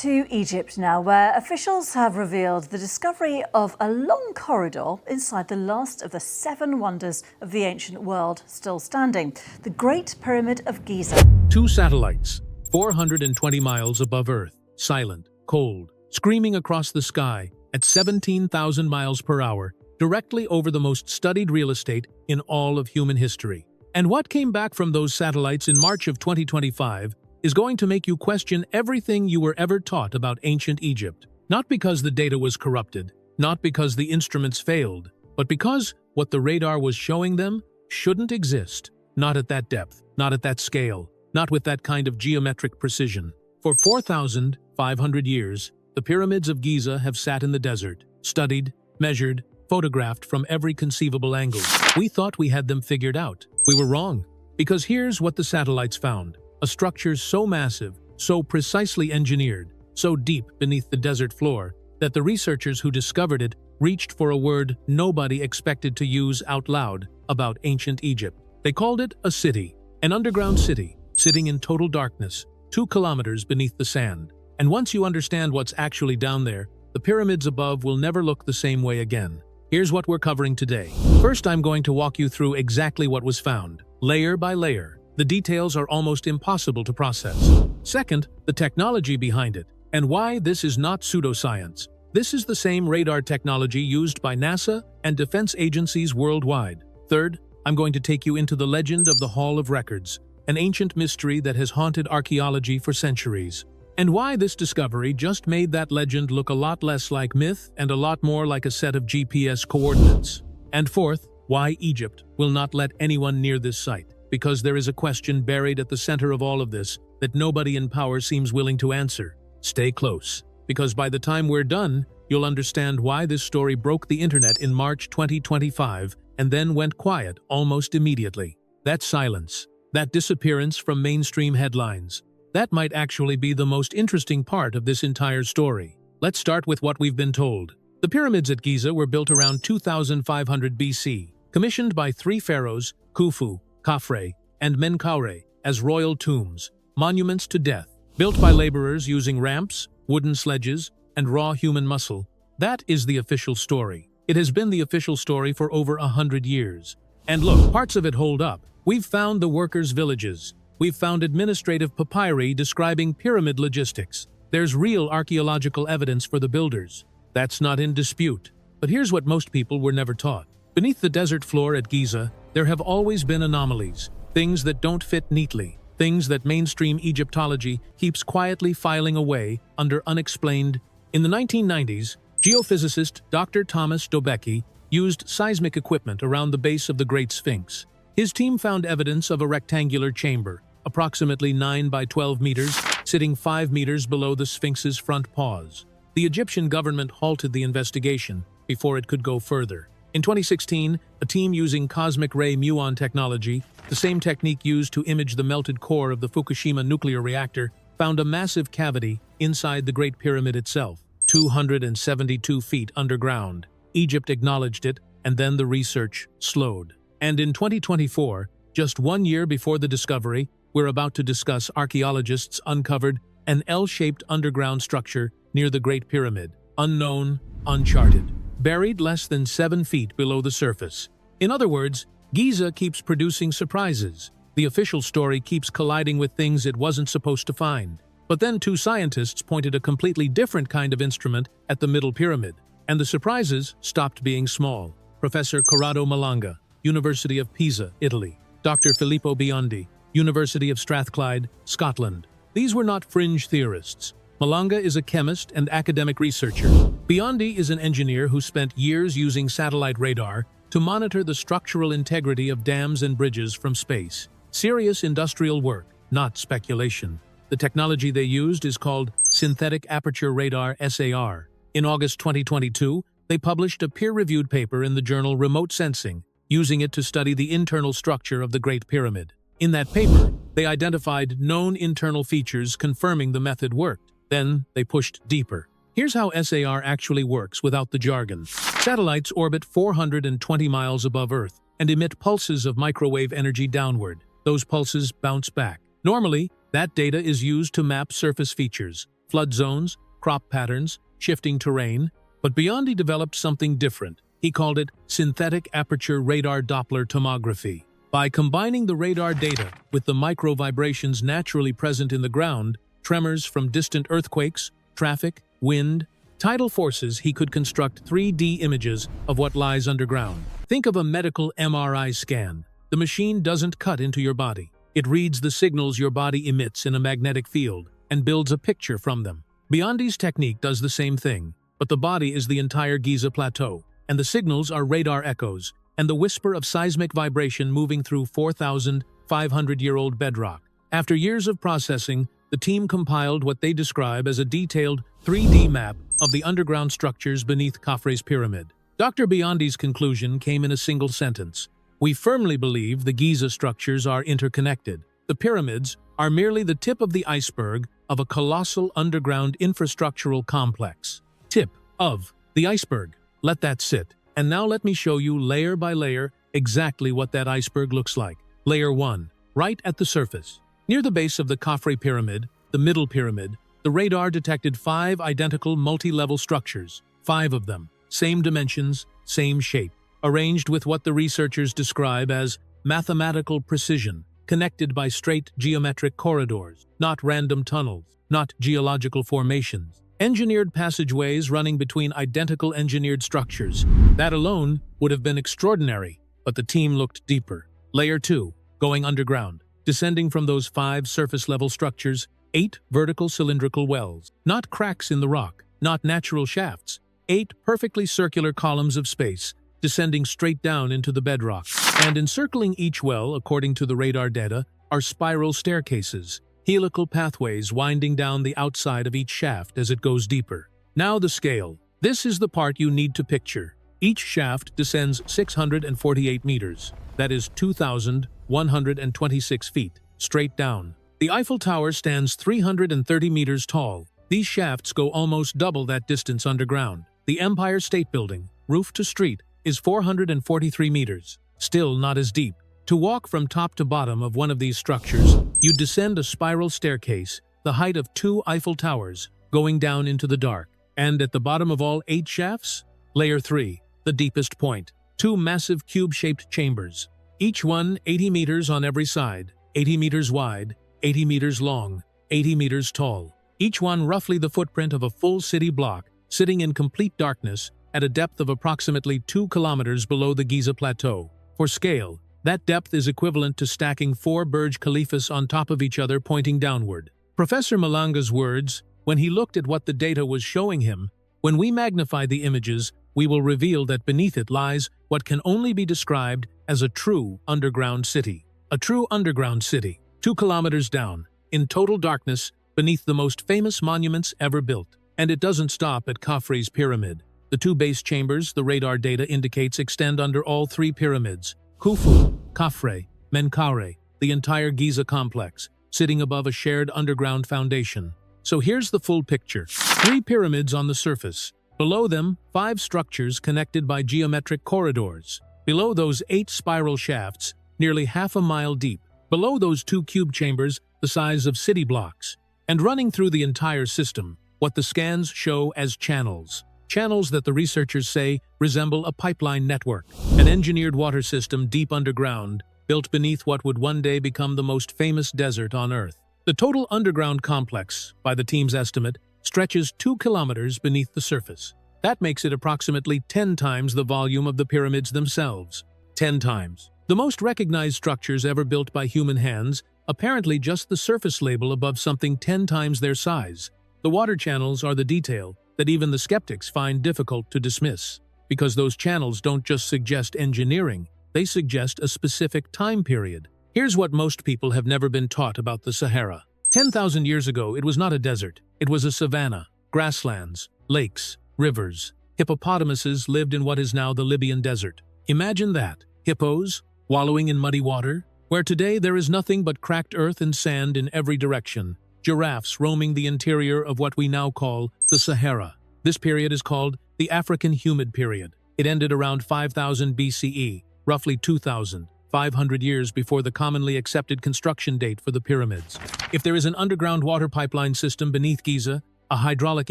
to Egypt now, where officials have revealed the discovery of a long corridor inside the last of the 7 wonders of the ancient world still standing, the Great Pyramid of Giza. 2 satellites, 420 miles above Earth, silent, cold, screaming across the sky at 17,000 miles per hour, directly over the most studied real estate in all of human history. And what came back from those satellites in March of 2025 is going to make you question everything you were ever taught about ancient Egypt. Not because the data was corrupted, not because the instruments failed, but because what the radar was showing them shouldn't exist. Not at that depth, not at that scale, not with that kind of geometric precision. For 4,500 years, the pyramids of Giza have sat in the desert, studied, measured, photographed from every conceivable angle. We thought we had them figured out. We were wrong, because here's what the satellites found. A structure so massive, so precisely engineered, so deep beneath the desert floor, that the researchers who discovered it reached for a word nobody expected to use out loud about ancient Egypt. They called it a city, an underground city, sitting in total darkness, 2 kilometers beneath the sand. And once you understand what's actually down there, the pyramids above will never look the same way again. Here's what we're covering today. First, I'm going to walk you through exactly what was found, layer by layer. The details are almost impossible to process. Second, the technology behind it, and why this is not pseudoscience. This is the same radar technology used by NASA and defense agencies worldwide. Third, I'm going to take you into the legend of the Hall of Records, an ancient mystery that has haunted archaeology for centuries. And why this discovery just made that legend look a lot less like myth and a lot more like a set of GPS coordinates. And fourth, why Egypt will not let anyone near this site. Because there is a question buried at the center of all of this that nobody in power seems willing to answer. Stay close, because by the time we're done, you'll understand why this story broke the internet in March 2025 and then went quiet almost immediately. That silence, that disappearance from mainstream headlines, that might actually be the most interesting part of this entire story. Let's start with what we've been told. The pyramids at Giza were built around 2500 BC, commissioned by 3 pharaohs, Khufu, Khafre, and Menkaure, as royal tombs, monuments to death, built by laborers using ramps, wooden sledges, and raw human muscle. That is the official story. It has been the official story for over 100 years. And look, parts of it hold up. We've found the workers' villages. We've found administrative papyri describing pyramid logistics. There's real archaeological evidence for the builders. That's not in dispute. But here's what most people were never taught. Beneath the desert floor at Giza, there have always been anomalies, things that don't fit neatly, things that mainstream Egyptology keeps quietly filing away under unexplained. In the 1990s, geophysicist Dr. Thomas Dobecki used seismic equipment around the base of the Great Sphinx. His team found evidence of a rectangular chamber, approximately 9 by 12 meters, sitting 5 meters below the Sphinx's front paws. The Egyptian government halted the investigation before it could go further. In 2016, a team using cosmic ray muon technology, the same technique used to image the melted core of the Fukushima nuclear reactor, found a massive cavity inside the Great Pyramid itself, 272 feet underground. Egypt acknowledged it, and then the research slowed. And in 2024, just 1 year before the discovery, we're about to discuss archaeologists uncovered an L-shaped underground structure near the Great Pyramid, unknown, uncharted, buried less than 7 feet below the surface. In other words, Giza keeps producing surprises. The official story keeps colliding with things it wasn't supposed to find. But then 2 scientists pointed a completely different kind of instrument at the middle pyramid, and the surprises stopped being small. Professor Corrado Malanga, University of Pisa, Italy. Dr. Filippo Biondi, University of Strathclyde, Scotland. These were not fringe theorists. Malanga is a chemist and academic researcher. Biondi is an engineer who spent years using satellite radar to monitor the structural integrity of dams and bridges from space. Serious industrial work, not speculation. The technology they used is called Synthetic Aperture Radar (SAR). In August 2022, they published a peer-reviewed paper in the journal Remote Sensing, using it to study the internal structure of the Great Pyramid. In that paper, they identified known internal features confirming the method worked. Then they pushed deeper. Here's how SAR actually works without the jargon. Satellites orbit 420 miles above Earth and emit pulses of microwave energy downward. Those pulses bounce back. Normally, that data is used to map surface features, flood zones, crop patterns, shifting terrain. But Biondi developed something different. He called it synthetic aperture radar Doppler tomography. By combining the radar data with the micro vibrations naturally present in the ground, tremors from distant earthquakes, traffic, wind, tidal forces, he could construct 3D images of what lies underground. Think of a medical MRI scan. The machine doesn't cut into your body. It reads the signals your body emits in a magnetic field and builds a picture from them. Biondi's technique does the same thing, but the body is the entire Giza plateau, and the signals are radar echoes and the whisper of seismic vibration moving through 4,500-year-old bedrock. After years of processing, the team compiled what they describe as a detailed 3D map of the underground structures beneath Khafre's pyramid. Dr. Biondi's conclusion came in a single sentence. We firmly believe the Giza structures are interconnected. The pyramids are merely the tip of the iceberg of a colossal underground infrastructural complex. Tip of the iceberg. Let that sit. And now let me show you layer by layer exactly what that iceberg looks like. Layer 1. Right at the surface. Near the base of the Khafre pyramid, the middle pyramid, the radar detected 5 identical multi-level structures. 5 of them. Same dimensions, same shape. Arranged with what the researchers describe as mathematical precision, connected by straight geometric corridors, not random tunnels, not geological formations. Engineered passageways running between identical engineered structures. That alone would have been extraordinary, but the team looked deeper. Layer 2, going underground. Descending from those 5 surface-level structures, 8 vertical cylindrical wells. Not cracks in the rock, not natural shafts. 8 perfectly circular columns of space, descending straight down into the bedrock. And encircling each well, according to the radar data, are spiral staircases, helical pathways winding down the outside of each shaft as it goes deeper. Now the scale. This is the part you need to picture. Each shaft descends 648 meters. That is 2,126 feet, straight down. The Eiffel Tower stands 330 meters tall. These shafts go almost double that distance underground. The Empire State Building, roof to street, is 443 meters. Still not as deep. To walk from top to bottom of one of these structures, you descend a spiral staircase, the height of 2 Eiffel Towers, going down into the dark. And at the bottom of all 8 shafts, Layer 3, the deepest point. 2 massive cube-shaped chambers, each one 80 meters on every side, 80 meters wide, 80 meters long, 80 meters tall. Each one roughly the footprint of a full city block, sitting in complete darkness at a depth of approximately 2 kilometers below the Giza Plateau. For scale, that depth is equivalent to stacking 4 Burj Khalifas on top of each other pointing downward. Professor Malanga's words, when he looked at what the data was showing him, when we magnify the images, we will reveal that beneath it lies what can only be described as a true underground city. A true underground city, 2 kilometers down, in total darkness, beneath the most famous monuments ever built. And it doesn't stop at Khafre's pyramid. The 2 base chambers the radar data indicates extend under all 3 pyramids: Khufu, Khafre, Menkaure, the entire Giza complex, sitting above a shared underground foundation. So here's the full picture. 3 pyramids on the surface. Below them, 5 structures connected by geometric corridors. Below those 8 spiral shafts, nearly half a mile deep. Below those 2 cube chambers, the size of city blocks. And running through the entire system, what the scans show as channels. Channels that the researchers say resemble a pipeline network, an engineered water system deep underground, built beneath what would one day become the most famous desert on Earth. The total underground complex, by the team's estimate, stretches 2 kilometers beneath the surface. That makes it approximately 10 times the volume of the pyramids themselves. 10 times. The most recognized structures ever built by human hands, apparently just the surface label above something 10 times their size. The water channels are the detail that even the skeptics find difficult to dismiss, because those channels don't just suggest engineering, they suggest a specific time period. Here's what most people have never been taught about the Sahara. 10,000 years ago, it was not a desert. It was a savanna, grasslands, lakes, rivers. Hippopotamuses lived in what is now the Libyan desert. Imagine that. Hippos, wallowing in muddy water, where today there is nothing but cracked earth and sand in every direction. Giraffes roaming the interior of what we now call the Sahara. This period is called the African Humid Period. It ended around 5000 BCE, roughly 2,500 years before the commonly accepted construction date for the pyramids. If there is an underground water pipeline system beneath Giza, a hydraulic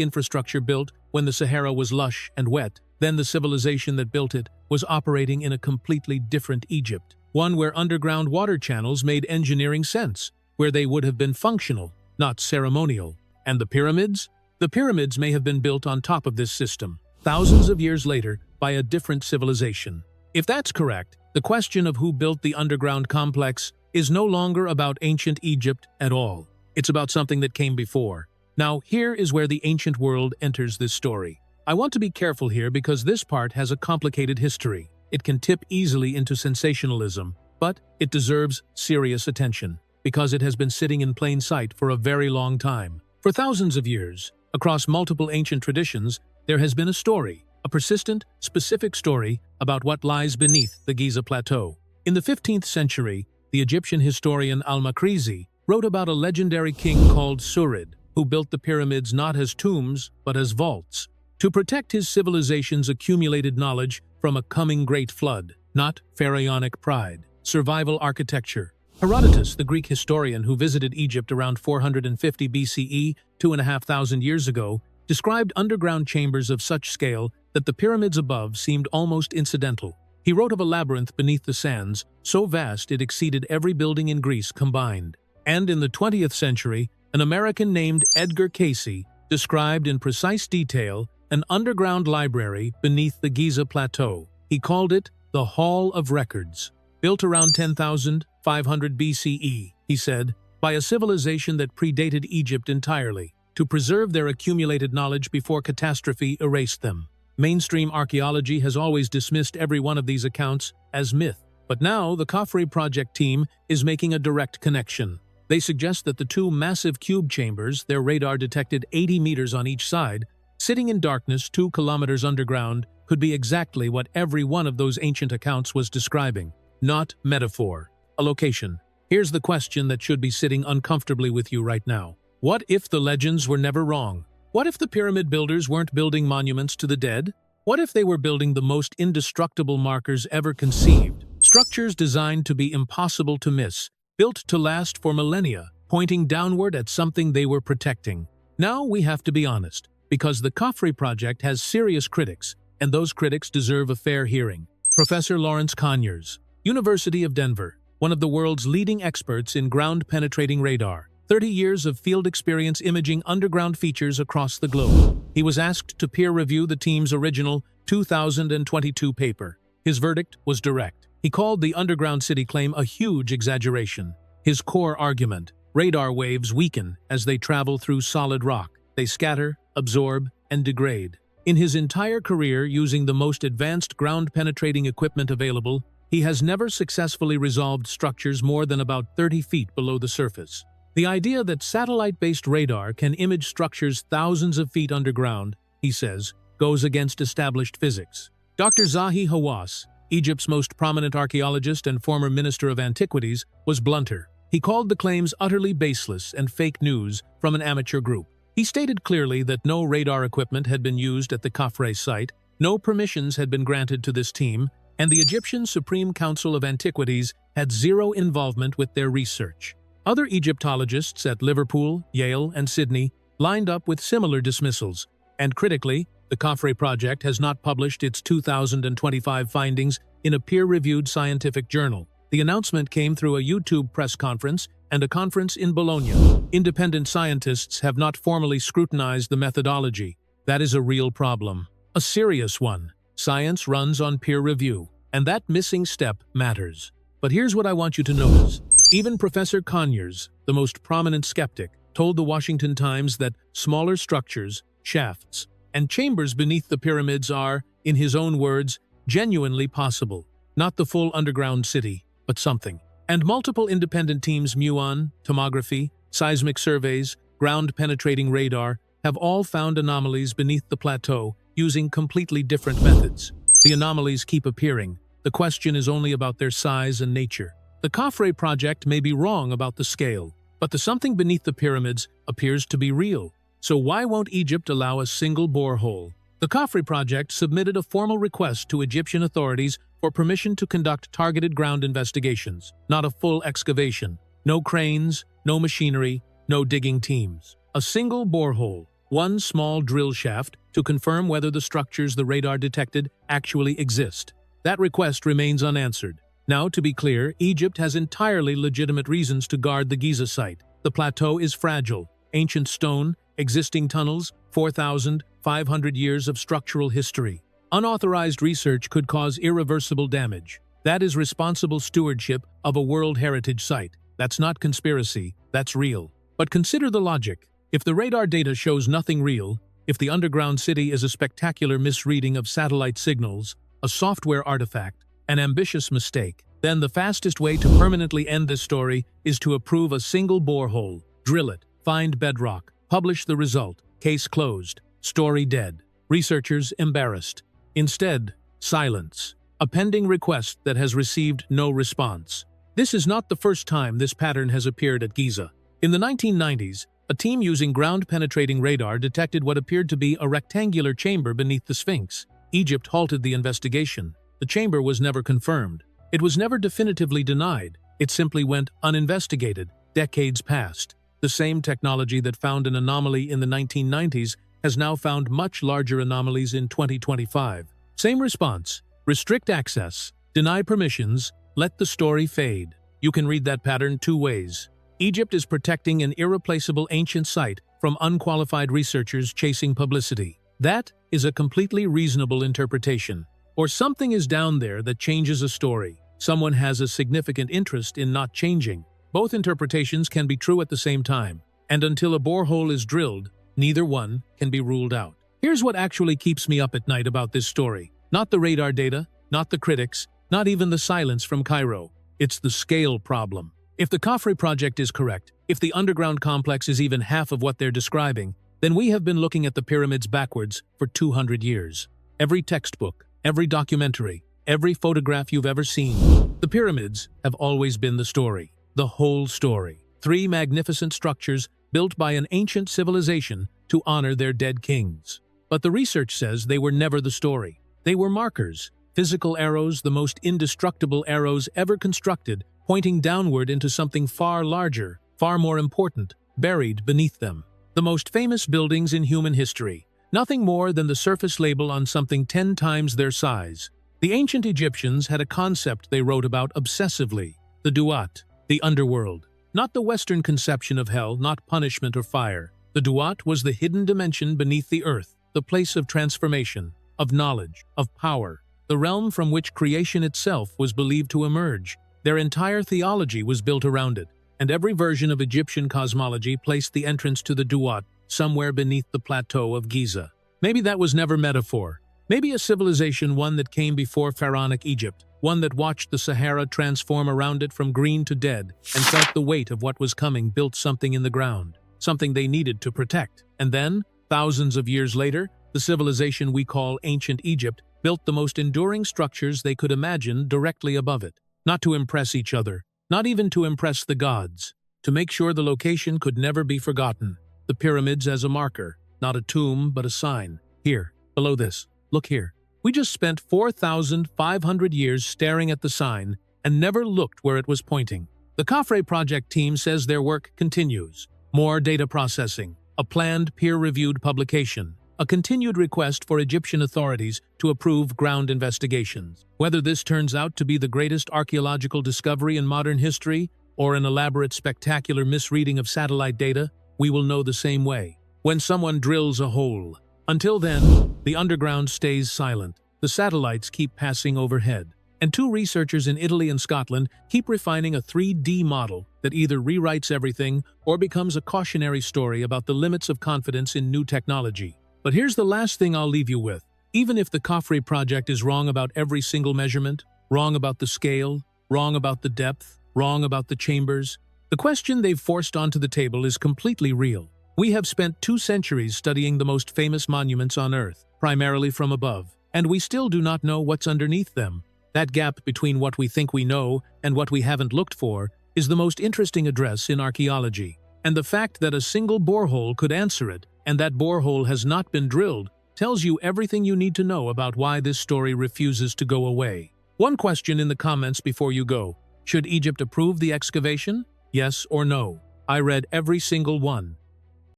infrastructure built when the Sahara was lush and wet. Then the civilization that built it was operating in a completely different Egypt, one where underground water channels made engineering sense, where they would have been functional, not ceremonial. And the pyramids? The pyramids may have been built on top of this system, thousands of years later, by a different civilization. If that's correct, the question of who built the underground complex is no longer about ancient Egypt at all. It's about something that came before. Now, here is where the ancient world enters this story. I want to be careful here because this part has a complicated history. It can tip easily into sensationalism, but it deserves serious attention because it has been sitting in plain sight for a very long time. For thousands of years, across multiple ancient traditions, there has been a story, a persistent, specific story about what lies beneath the Giza Plateau. In the 15th century, the Egyptian historian Al-Makrizi wrote about a legendary king called Surid, who built the pyramids not as tombs, but as vaults, to protect his civilization's accumulated knowledge from a coming great flood, not pharaonic pride. Survival architecture. Herodotus, the Greek historian who visited Egypt around 450 BCE, 2,500 years ago, described underground chambers of such scale that the pyramids above seemed almost incidental. He wrote of a labyrinth beneath the sands, so vast it exceeded every building in Greece combined. And in the 20th century, an American named Edgar Cayce described in precise detail an underground library beneath the Giza Plateau. He called it the Hall of Records. Built around 10,500 BCE, he said, by a civilization that predated Egypt entirely, to preserve their accumulated knowledge before catastrophe erased them. Mainstream archaeology has always dismissed every one of these accounts as myth, but now the Khafre Project team is making a direct connection. They suggest that the two massive cube chambers, their radar detected 80 meters on each side, sitting in darkness 2 kilometers underground, could be exactly what every one of those ancient accounts was describing. Not metaphor. A location. Here's the question that should be sitting uncomfortably with you right now. What if the legends were never wrong? What if the pyramid builders weren't building monuments to the dead? What if they were building the most indestructible markers ever conceived? Structures designed to be impossible to miss, built to last for millennia, pointing downward at something they were protecting. Now we have to be honest, because the Khafre Project has serious critics, and those critics deserve a fair hearing. Professor Lawrence Conyers, University of Denver, one of the world's leading experts in ground-penetrating radar, 30 years of field experience imaging underground features across the globe. He was asked to peer-review the team's original 2022 paper. His verdict was direct. He called the underground city claim a huge exaggeration. His core argument: radar waves weaken as they travel through solid rock. They scatter, absorb, and degrade. In his entire career using the most advanced ground-penetrating equipment available, he has never successfully resolved structures more than about 30 feet below the surface. The idea that satellite-based radar can image structures thousands of feet underground, he says, goes against established physics. Dr. Zahi Hawass, Egypt's most prominent archaeologist and former Minister of Antiquities, was blunter. He called the claims utterly baseless and fake news from an amateur group. He stated clearly that no radar equipment had been used at the Khafre site, no permissions had been granted to this team, and the Egyptian Supreme Council of Antiquities had zero involvement with their research. Other Egyptologists at Liverpool, Yale, and Sydney lined up with similar dismissals, and critically, the Khafre Project has not published its 2025 findings in a peer-reviewed scientific journal. The announcement came through a YouTube press conference and a conference in Bologna. Independent scientists have not formally scrutinized the methodology. That is a real problem. A serious one. Science runs on peer review, and that missing step matters. But here's what I want you to notice. Even Professor Conyers, the most prominent skeptic, told the Washington Times that smaller structures, shafts, and chambers beneath the pyramids are, in his own words, genuinely possible. Not the full underground city, but something. And multiple independent teams, muon, tomography, seismic surveys, ground-penetrating radar, have all found anomalies beneath the plateau using completely different methods. The anomalies keep appearing. The question is only about their size and nature. The Khafre Project may be wrong about the scale, but the something beneath the pyramids appears to be real. So why won't Egypt allow a single borehole? The Khafre Project submitted a formal request to Egyptian authorities for permission to conduct targeted ground investigations, not a full excavation. No cranes, no machinery, no digging teams. A single borehole. one small drill shaft to confirm whether the structures the radar detected actually exist. That request remains unanswered. Now, to be clear, Egypt has entirely legitimate reasons to guard the Giza site. The plateau is fragile. Ancient stone, existing tunnels, 4,500 years of structural history. Unauthorized research could cause irreversible damage. That is responsible stewardship of a World Heritage Site. That's not conspiracy, that's real. But consider the logic. If the radar data shows nothing real, if the underground city is a spectacular misreading of satellite signals, a software artifact, an ambitious mistake, then the fastest way to permanently end this story is to approve a single borehole, drill it, find bedrock, publish the result, case closed, story dead, researchers embarrassed. Instead, silence. A pending request that has received no response. This is not the first time this pattern has appeared at Giza. In the 1990s, a team using ground-penetrating radar detected what appeared to be a rectangular chamber beneath the Sphinx. Egypt halted the investigation. The chamber was never confirmed. It was never definitively denied. It simply went uninvestigated. Decades passed. The same technology that found an anomaly in the 1990s has now found much larger anomalies in 2025. Same response. Restrict access, deny permissions, let the story fade. You can read that pattern two ways. Egypt is protecting an irreplaceable ancient site from unqualified researchers chasing publicity. That is a completely reasonable interpretation. Or something is down there that changes a story. Someone has a significant interest in not changing. Both interpretations can be true at the same time. And until a borehole is drilled, neither one can be ruled out. Here's what actually keeps me up at night about this story. Not the radar data, not the critics, not even the silence from Cairo. It's the scale problem. If the Khafre project is correct, if the underground complex is even half of what they're describing, then we have been looking at the pyramids backwards for 200 years. Every textbook, every documentary, every photograph you've ever seen. The pyramids have always been the story. The whole story. 3 magnificent structures built by an ancient civilization to honor their dead kings. But the research says they were never the story. They were markers, physical arrows, the most indestructible arrows ever constructed, pointing downward into something far larger, far more important, buried beneath them. The most famous buildings in human history. Nothing more than the surface label on something 10 times their size. The ancient Egyptians had a concept they wrote about obsessively. The Duat, the underworld. Not the Western conception of hell, not punishment or fire. The Duat was the hidden dimension beneath the earth, the place of transformation, of knowledge, of power, the realm from which creation itself was believed to emerge. Their entire theology was built around it, and every version of Egyptian cosmology placed the entrance to the Duat somewhere beneath the plateau of Giza. Maybe that was never metaphor. Maybe a civilization, one that came before pharaonic Egypt, one that watched the Sahara transform around it from green to dead and felt the weight of what was coming, built something in the ground, something they needed to protect. And then, thousands of years later, the civilization we call ancient Egypt built the most enduring structures they could imagine directly above it. Not to impress each other, not even to impress the gods, to make sure the location could never be forgotten. The pyramids as a marker, not a tomb but a sign. Here, below this, look here. We just spent 4,500 years staring at the sign and never looked where it was pointing. The Khafre project team says their work continues. More data processing, a planned peer-reviewed publication, a continued request for Egyptian authorities to approve ground investigations. Whether this turns out to be the greatest archaeological discovery in modern history or an elaborate, spectacular misreading of satellite data, we will know the same way, when someone drills a hole. Until then, the underground stays silent. The satellites keep passing overhead. And 2 researchers in Italy and Scotland keep refining a 3D model that either rewrites everything or becomes a cautionary story about the limits of confidence in new technology. But here's the last thing I'll leave you with. Even if the Khafre project is wrong about every single measurement, wrong about the scale, wrong about the depth, wrong about the chambers, the question they've forced onto the table is completely real. We have spent 2 centuries studying the most famous monuments on Earth, primarily from above, and we still do not know what's underneath them. That gap between what we think we know and what we haven't looked for is the most interesting address in archaeology. And the fact that a single borehole could answer it, and that borehole has not been drilled, tells you everything you need to know about why this story refuses to go away. One question in the comments before you go. Should Egypt approve the excavation? Yes or no? I read every single one.